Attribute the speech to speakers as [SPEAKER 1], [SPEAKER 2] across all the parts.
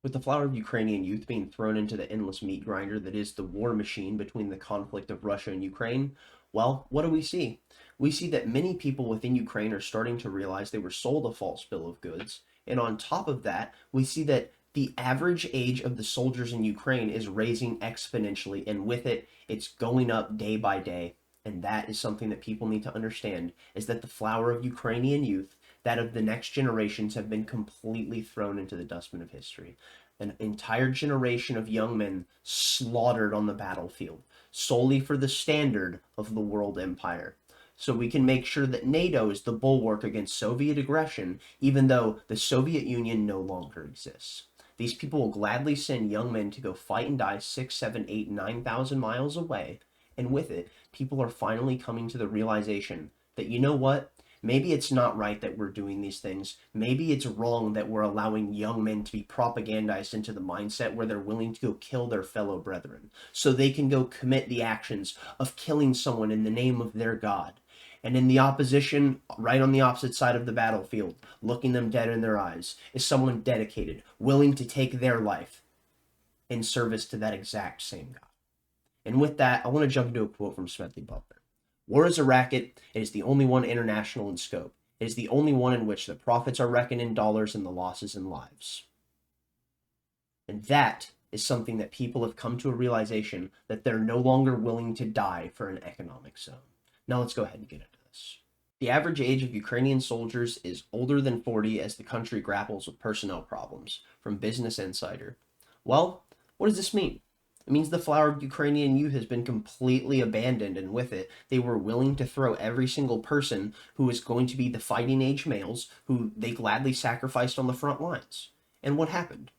[SPEAKER 1] With the flower of Ukrainian youth being thrown into the endless meat grinder that is the war machine between the conflict of Russia and Ukraine, well, what do we see? We see that many people within Ukraine are starting to realize they were sold a false bill of goods. And on top of that, we see that the average age of the soldiers in Ukraine is raising exponentially, and with it, it's going up day by day. And that is something that people need to understand, is that the flower of Ukrainian youth, that of the next generations, have been completely thrown into the dustbin of history. An entire generation of young men slaughtered on the battlefield solely for the standard of the world empire. So we can make sure that NATO is the bulwark against Soviet aggression, even though the Soviet Union no longer exists. These people will gladly send young men to go fight and die 6, 7, 8, 9,000 miles away. And with it, people are finally coming to the realization that, you know what? Maybe it's not right that we're doing these things. Maybe it's wrong that we're allowing young men to be propagandized into the mindset where they're willing to go kill their fellow brethren so they can go commit the actions of killing someone in the name of their God. And in the opposition, right on the opposite side of the battlefield, looking them dead in their eyes, is someone dedicated, willing to take their life in service to that exact same God. And with that, I want to jump into a quote from Smedley Butler. War is a racket. It is the only one international in scope. It is the only one in which the profits are reckoned in dollars and the losses in lives. And that is something that people have come to a realization that they're no longer willing to die for an economic zone. Now let's go ahead and get into this. The average age of Ukrainian soldiers is older than 40 as the country grapples with personnel problems, from Business Insider. Well, what does this mean? It means the flower of Ukrainian youth has been completely abandoned, and with it, they were willing to throw every single person who is going to be the fighting age males who they gladly sacrificed on the front lines. And what happened?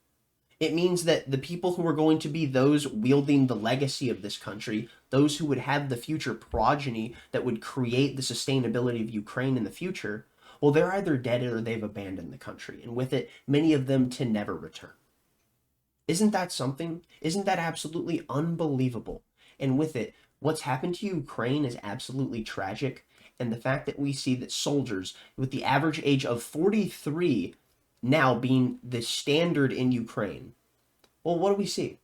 [SPEAKER 1] It means that the people who are going to be those wielding the legacy of this country, those who would have the future progeny that would create the sustainability of Ukraine in the future, well, they're either dead or they've abandoned the country, and with it, many of them to never return. Isn't that something? Isn't that absolutely unbelievable? And with it, what's happened to Ukraine is absolutely tragic. And the fact that we see that soldiers with the average age of 43 now being the standard in Ukraine, well, what do we see?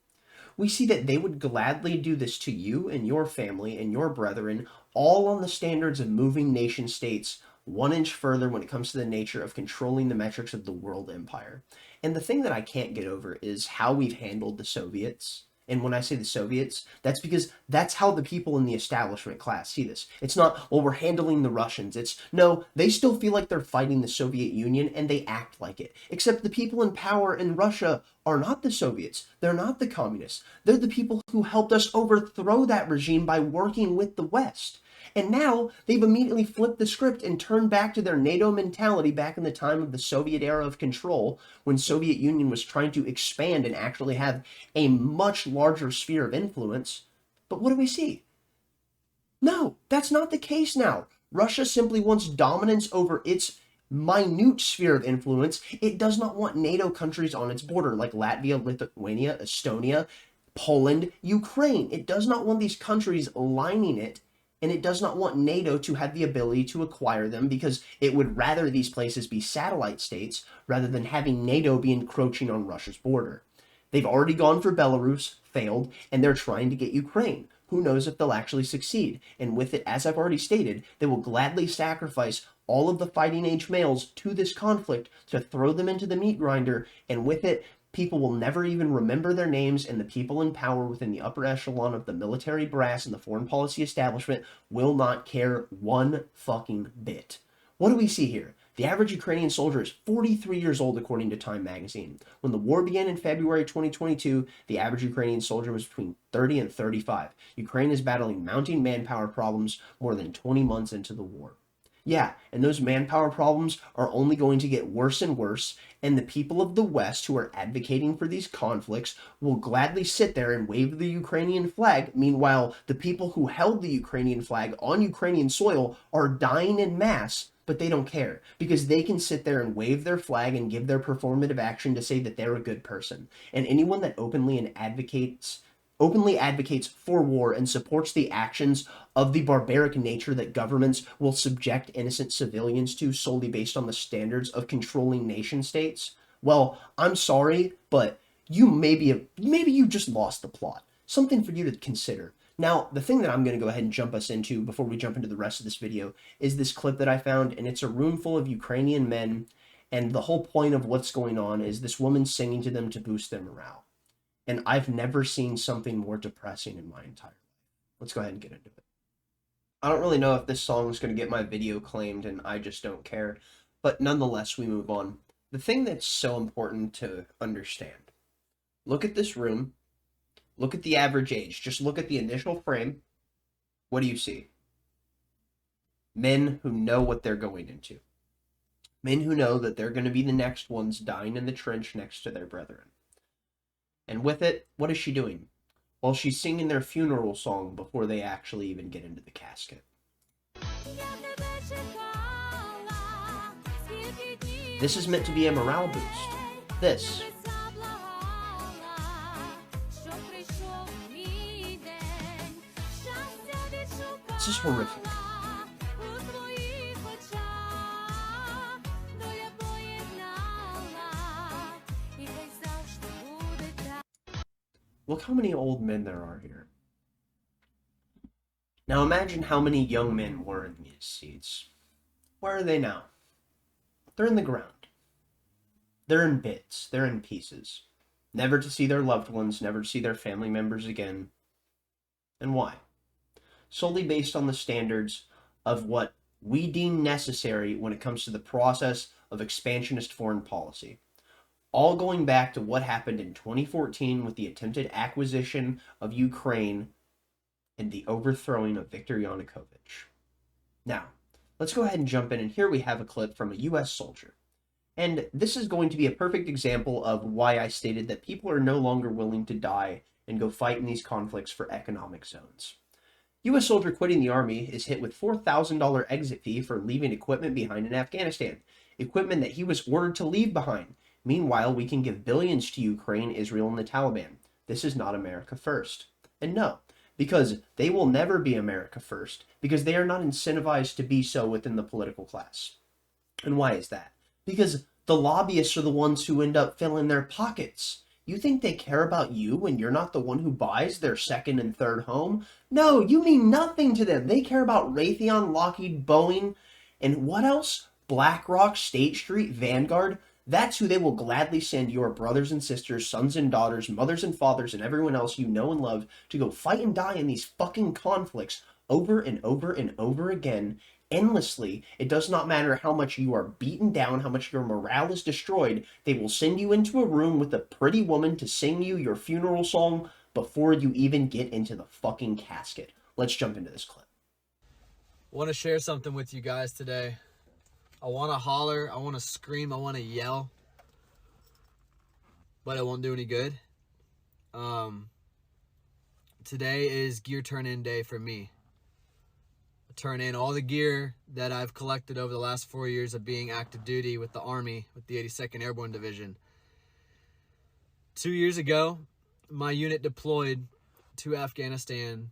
[SPEAKER 1] We see that they would gladly do this to you and your family and your brethren, all on the standards of moving nation states 1 inch further when it comes to the nature of controlling the metrics of the world empire. And the thing that I can't get over is how we've handled the Soviets. And when I say the Soviets, that's because that's how the people in the establishment class see this. It's not, well, we're handling the Russians. It's, no, they still feel like they're fighting the Soviet Union and they act like it. Except the people in power in Russia are not the Soviets. They're not the communists. They're the people who helped us overthrow that regime by working with the West. And now they've immediately flipped the script and turned back to their NATO mentality back in the time of the Soviet era of control, when Soviet Union was trying to expand and actually have a much larger sphere of influence. But what do we see? No, that's not the case now. Russia simply wants dominance over its minute sphere of influence. It does not want NATO countries on its border like Latvia, Lithuania, Estonia, Poland, Ukraine. It does not want these countries lining it, and it does not want NATO to have the ability to acquire them because it would rather these places be satellite states rather than having NATO be encroaching on Russia's border. They've already gone for Belarus, failed, and they're trying to get Ukraine. Who knows if they'll actually succeed? And with it, as I've already stated, they will gladly sacrifice all of the fighting age males to this conflict to throw them into the meat grinder, and with it, people will never even remember their names, and the people in power within the upper echelon of the military brass and the foreign policy establishment will not care one fucking bit. What do we see here? The average Ukrainian soldier is 43 years old, according to Time magazine. When the war began in February 2022, the average Ukrainian soldier was between 30 and 35. Ukraine is battling mounting manpower problems more than 20 months into the war. Yeah, and those manpower problems are only going to get worse and worse, and the people of the West who are advocating for these conflicts will gladly sit there and wave the Ukrainian flag. Meanwhile, the people who held the Ukrainian flag on Ukrainian soil are dying in mass, but they don't care because they can sit there and wave their flag and give their performative action to say that they're a good person. And anyone that openly advocates for war and supports the actions of the barbaric nature that governments will subject innocent civilians to solely based on the standards of controlling nation states, well, I'm sorry, but maybe you just lost the plot. Something for you to consider. Now, the thing that I'm going to go ahead and jump us into before we jump into the rest of this video is this clip that I found, and it's a room full of Ukrainian men, and the whole point of what's going on is this woman singing to them to boost their morale. And I've never seen something more depressing in my entire life. Let's go ahead and get into it. I don't really know if this song is going to get my video claimed, and I just don't care. But nonetheless, we move on. The thing that's so important to understand. Look at this room. Look at the average age. Just look at the initial frame. What do you see? Men who know what they're going into. Men who know that they're going to be the next ones dying in the trench next to their brethren. And with it, what is she doing? Well, she's singing their funeral song before they actually even get into the casket. This is meant to be a morale boost. This is horrific. Look how many old men there are here. Now imagine how many young men were in these seats. Where are they now? They're in the ground. They're in bits. They're in pieces. Never to see their loved ones, never to see their family members again. And why? Solely based on the standards of what we deem necessary when it comes to the process of expansionist foreign policy. All going back to what happened in 2014 with the attempted acquisition of Ukraine and the overthrowing of Viktor Yanukovych. Now, let's go ahead and jump in, and here we have a clip from a U.S. soldier. And this is going to be a perfect example of why I stated that people are no longer willing to die and go fight in these conflicts for economic zones. U.S. soldier quitting the Army is hit with $4,000 exit fee for leaving equipment behind in Afghanistan, equipment that he was ordered to leave behind. Meanwhile, we can give billions to Ukraine, Israel, and the Taliban. This is not America first. And no, because they will never be America first, because they are not incentivized to be so within the political class. And why is that? Because the lobbyists are the ones who end up filling their pockets. You think they care about you when you're not the one who buys their second and third home? No, you mean nothing to them. They care about Raytheon, Lockheed, Boeing, and what else? BlackRock, State Street, Vanguard. That's who they will gladly send your brothers and sisters, sons and daughters, mothers and fathers, and everyone else you know and love to go fight and die in these fucking conflicts over and over and over again, endlessly. It does not matter how much you are beaten down, how much your morale is destroyed. They will send you into a room with a pretty woman to sing you your funeral song before you even get into the fucking casket. Let's jump into this clip.
[SPEAKER 2] I want to share something with you guys today. I want to holler, I want to scream, I want to yell, but it won't do any good. Today is gear turn-in day for me. I turn in all the gear that I've collected over the last 4 years of being active duty with the Army, with the 82nd Airborne Division. 2 years ago, my unit deployed to Afghanistan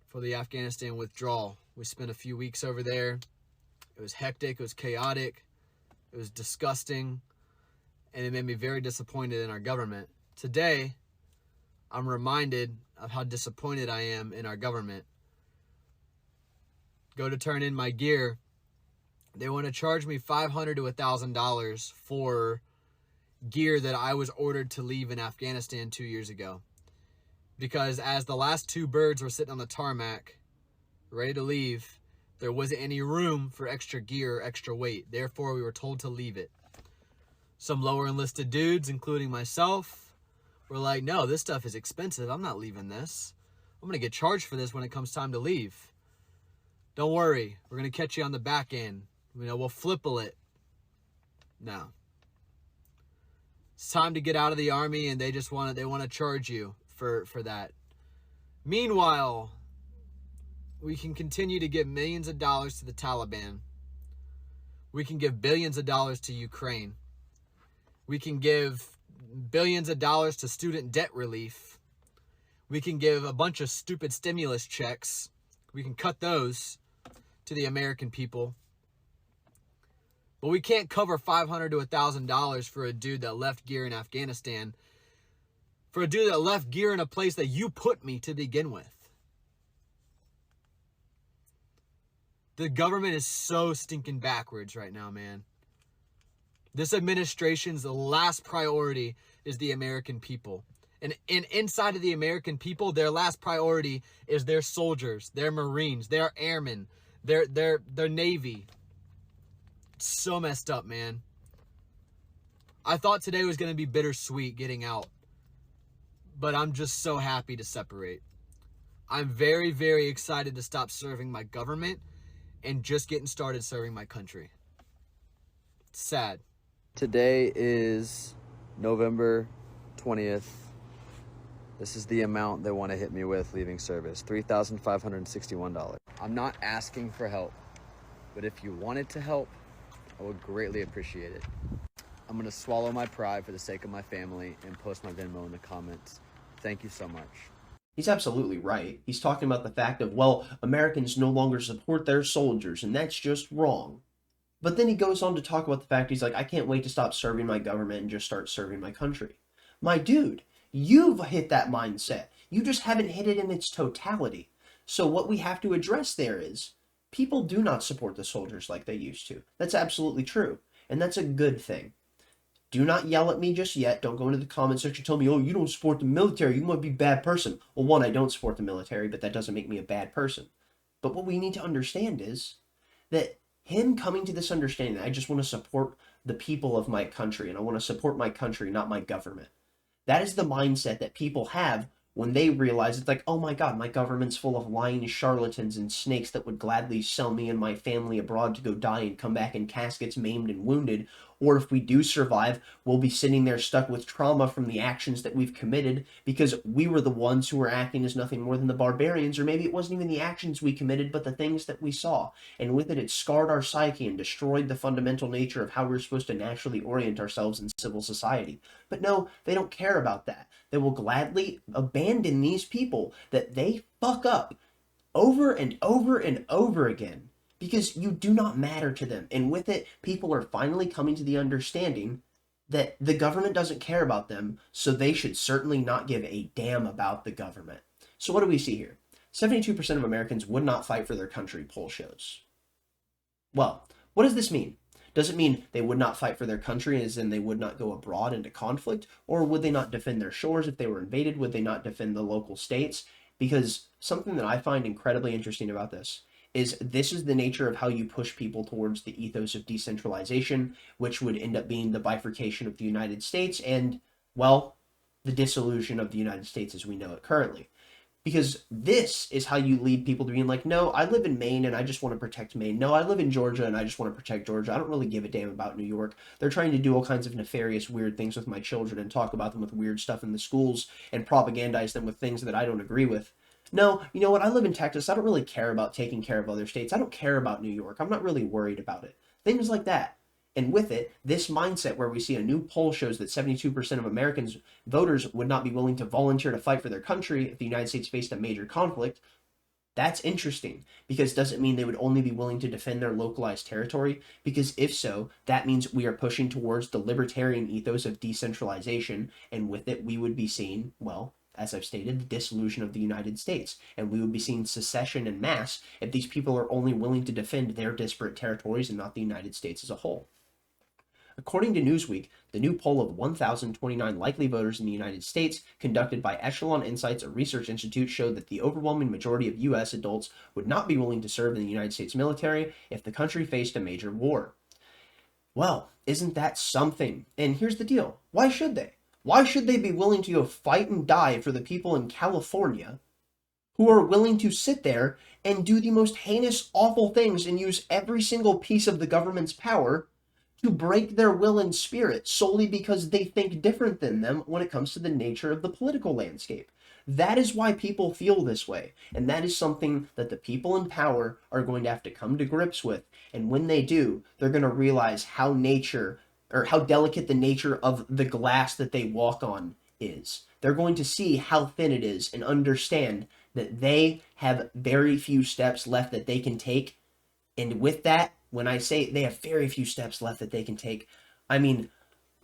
[SPEAKER 2] for the Afghanistan withdrawal. We spent a few weeks over there. It was hectic, it was chaotic, it was disgusting, and it made me very disappointed in our government. Today, I'm reminded of how disappointed I am in our government. Go to turn in my gear, they want to charge me $500 to $1,000 for gear that I was ordered to leave in Afghanistan 2 years ago. Because as the last two birds were sitting on the tarmac, ready to leave, there wasn't any room for extra gear or extra weight. Therefore, we were told to leave it. Some lower enlisted dudes, including myself, were like, no, this stuff is expensive. I'm not leaving this. I'm going to get charged for this when it comes time to leave. Don't worry. We're going to catch you on the back end. We'll flipple it. No. It's time to get out of the Army, and they want to charge you for that. Meanwhile, we can continue to give millions of dollars to the Taliban. We can give billions of dollars to Ukraine. We can give billions of dollars to student debt relief. We can give a bunch of stupid stimulus checks. We can cut those to the American people. But we can't cover $500 to $1,000 for a dude that left gear in Afghanistan for a dude that left gear in a place that you put me to begin with. The government is so stinking backwards right now, man. This administration's last priority is the American people. And inside of the American people, their last priority is their soldiers, their Marines, their airmen, their Navy. It's so messed up, man. I thought today was going to be bittersweet getting out, but I'm just so happy to separate. I'm very, very excited to stop serving my government and just getting started serving my country. It's sad.
[SPEAKER 3] Today is November 20th. This is the amount they want to hit me with leaving service, $3,561. I'm not asking for help, but if you wanted to help, I would greatly appreciate it. I'm going to swallow my pride for the sake of my family and post my Venmo in the comments. Thank you so much.
[SPEAKER 1] He's absolutely right. He's talking about the fact of, well, Americans no longer support their soldiers, and that's just wrong. But then he goes on to talk about the fact he's like, I can't wait to stop serving my government and just start serving my country. My dude, you've hit that mindset. You just haven't hit it in its totality. So what we have to address there is, people do not support the soldiers like they used to. That's absolutely true. And that's a good thing. Do not yell at me just yet. Don't go into the comment section and tell me, oh, you don't support the military. You might be a bad person. Well, one, I don't support the military, but that doesn't make me a bad person. But what we need to understand is that him coming to this understanding that I just want to support the people of my country and I want to support my country, not my government. That is the mindset that people have when they realize it's like, oh my God, my government's full of lying charlatans and snakes that would gladly sell me and my family abroad to go die and come back in caskets maimed and wounded. Or if we do survive, we'll be sitting there stuck with trauma from the actions that we've committed because we were the ones who were acting as nothing more than the barbarians, or maybe it wasn't even the actions we committed, but the things that we saw. And with it, it scarred our psyche and destroyed the fundamental nature of how we're supposed to naturally orient ourselves in civil society. But no, they don't care about that. They will gladly abandon these people that they fuck up over and over and over again because you do not matter to them. And with it, people are finally coming to the understanding that the government doesn't care about them, so they should certainly not give a damn about the government. So what do we see here? 72% of Americans would not fight for their country, poll shows. Well, what does this mean? Does it mean they would not fight for their country as in they would not go abroad into conflict? Or would they not defend their shores if they were invaded? Would they not defend the local states? Because something that I find incredibly interesting about this is the nature of how you push people towards the ethos of decentralization, which would end up being the bifurcation of the United States and, well, the dissolution of the United States as we know it currently. Because this is how you lead people to being like, no, I live in Maine and I just want to protect Maine. No, I live in Georgia and I just want to protect Georgia. I don't really give a damn about New York. They're trying to do all kinds of nefarious, weird things with my children and talk about them with weird stuff in the schools and propagandize them with things that I don't agree with. No, you know what? I live in Texas. I don't really care about taking care of other states. I don't care about New York. I'm not really worried about it. Things like that. And with it, this mindset where we see a new poll shows that 72% of Americans voters would not be willing to volunteer to fight for their country if the United States faced a major conflict. That's interesting because does it mean they would only be willing to defend their localized territory? Because if so, that means we are pushing towards the libertarian ethos of decentralization. And with it, we would be seeing, well, as I've stated, the dissolution of the United States. And we would be seeing secession en masse if these people are only willing to defend their disparate territories and not the United States as a whole. According to Newsweek, the new poll of 1,029 likely voters in the United States, conducted by Echelon Insights, a research institute, showed that the overwhelming majority of U.S. adults would not be willing to serve in the United States military if the country faced a major war. Well, isn't that something? And here's the deal. Why should they? Why should they be willing to go fight and die for the people in California who are willing to sit there and do the most heinous, awful things and use every single piece of the government's power to break their will and spirit solely because they think different than them when it comes to the nature of the political landscape? That is why people feel this way, and that is something that the people in power are going to have to come to grips with, and when they do, they're going to realize how delicate the nature of the glass that they walk on is. They're going to see how thin it is and understand that they have very few steps left that they can take, and with that, when I say they have very few steps left that they can take, I mean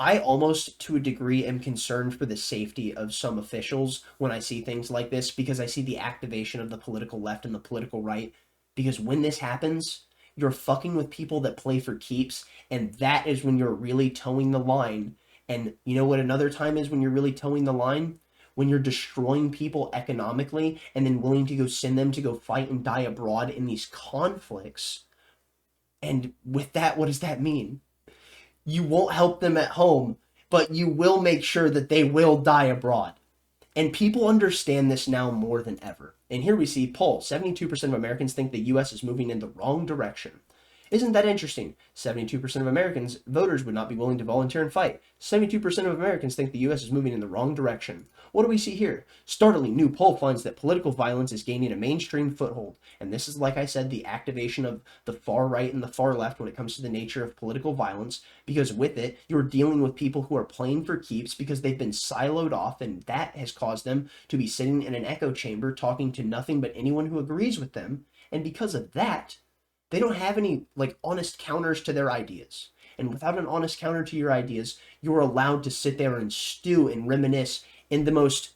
[SPEAKER 1] I almost, to a degree, am concerned for the safety of some officials when I see things like this because I see the activation of the political left and the political right. Because when this happens, you're fucking with people that play for keeps, and that is when you're really towing the line. And you know what another time is when you're really towing the line? When you're destroying people economically and then willing to go send them to go fight and die abroad in these conflicts. And with that, what does that mean? You won't help them at home, but you will make sure that they will die abroad. And people understand this now more than ever. And here we see poll 72% of Americans think the US is moving in the wrong direction. Isn't that interesting? 72% of Americans, voters, would not be willing to volunteer and fight. 72% of Americans think the US is moving in the wrong direction. What do we see here? Startling new poll finds that political violence is gaining a mainstream foothold. And this is, like I said, the activation of the far right and the far left when it comes to the nature of political violence, because with it, you're dealing with people who are playing for keeps because they've been siloed off, and that has caused them to be sitting in an echo chamber talking to nothing but anyone who agrees with them. And because of that, they don't have any like honest counters to their ideas. And without an honest counter to your ideas, you're allowed to sit there and stew and reminisce in the most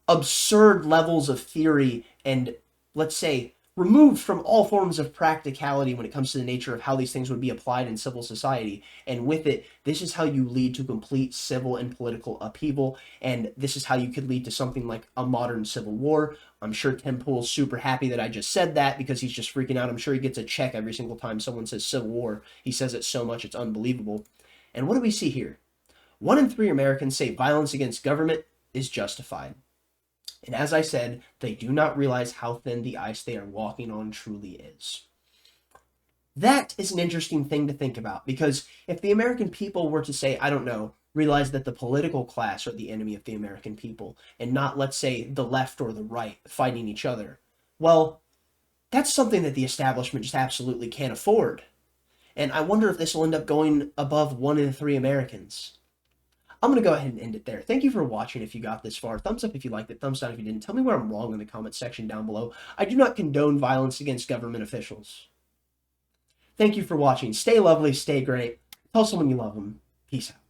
[SPEAKER 1] absurd levels of theory and, let's say, removed from all forms of practicality when it comes to the nature of how these things would be applied in civil society. And with it, this is how you lead to complete civil and political upheaval. And this is how you could lead to something like a modern civil war. I'm sure Tim Pool's super happy that I just said that because he's just freaking out. I'm sure he gets a check every single time someone says civil war. He says it so much, it's unbelievable. And what do we see here? 1 in 3 Americans say violence against government is justified. And as I said, they do not realize how thin the ice they are walking on truly is. That is an interesting thing to think about, because if the American people were to say, I don't know, realize that the political class are the enemy of the American people, and not, let's say, the left or the right fighting each other, well, that's something that the establishment just absolutely can't afford. And I wonder if this will end up going above 1 in 3 Americans. I'm going to go ahead and end it there. Thank you for watching if you got this far. Thumbs up if you liked it. Thumbs down if you didn't. Tell me where I'm wrong in the comment section down below. I do not condone violence against government officials. Thank you for watching. Stay lovely. Stay great. Tell someone you love them. Peace out.